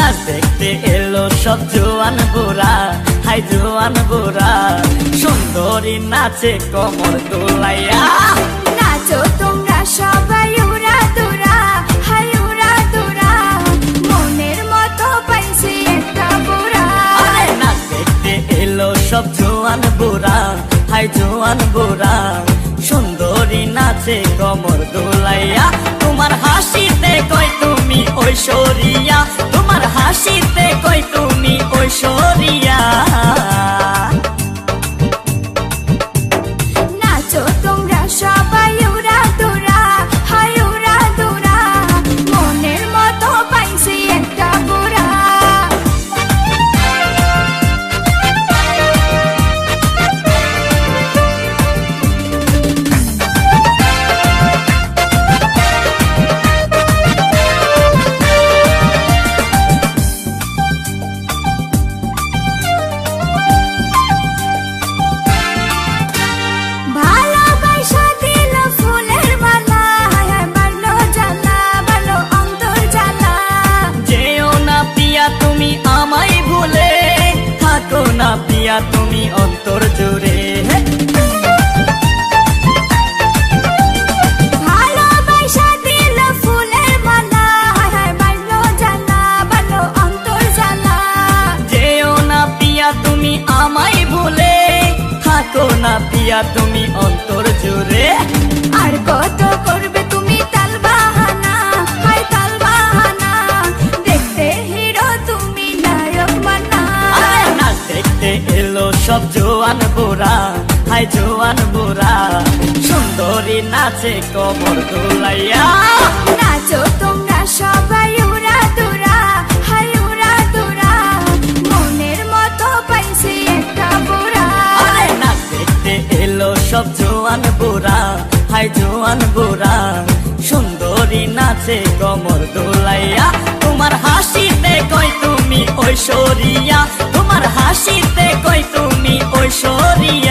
নাচ দেখতে এলো সব জোয়ান বুড়া, হাই জোয়ান বুড়া, সুন্দরী নাচে কোমর দোলাইয়া। নাচো তোমরা সবাই উড়া দুরা, হাই উড়া দুরা, মনের মতো পাইছি একটা বুড়া। আরে নাচ দেখতে এলো সব জোয়ান বুড়া, হাই জোয়ান বুড়া, সুন্দরী নাচে কোমর দোলাইয়া। তোমার হাসিতে কই তুমি ঐশ্বরিয়া, তোমার হাসিতে কই তুমি ঐশ্বরিয়া। নাচো তোমরা সবাই উড়া দুরা, হাই উড়া দুরা, মনের মতো পাইছি একটা বুড়া। ভালোবাসা দিল ফুলের মালা, হায় হায় বাড়লো জ্বালা, বাড়লো অন্তর জ্বালা। যেও না পিয়া তুমি আমায় ভুলে, থাকো না পিয়া তুমি অন্তর জুড়ে। ভালোবাসা দিল ফুলের মালা, হায় হায় বাড়লো জ্বালা, বাড়লো অন্তর জ্বালা। যেও না পিয়া তুমি আমায় ভুলে, থাকো না পিয়া তুমি অন্তর জুড়ে। আর কত করবে তুমি তাল বাহানা, হায় তাল বাহানা, দেখতে হিরো তুমি নায়ক মানা। আরে নাচ দেখতে এলো সব জোয়ান বুড়া, হাই জোয়ান বুড়া, সুন্দরী নাচে কোমর দোলাইয়া। নাচো তোমরা সবাই উড়া দুরা, হাই উড়া দুরা, মনের মতো পাইছি একটা বুড়া। আরে নাচ দেখতে এলো সব জোয়ান বুড়া, হাই জোয়ান বুড়া, সুন্দরী নাচে কোমর দোলাইয়া। তোমার হাসিতে কই তুমি ঐশ্বরিয়া, তোমার হাসিতে কই তুমি ঐশ্বরিয়া।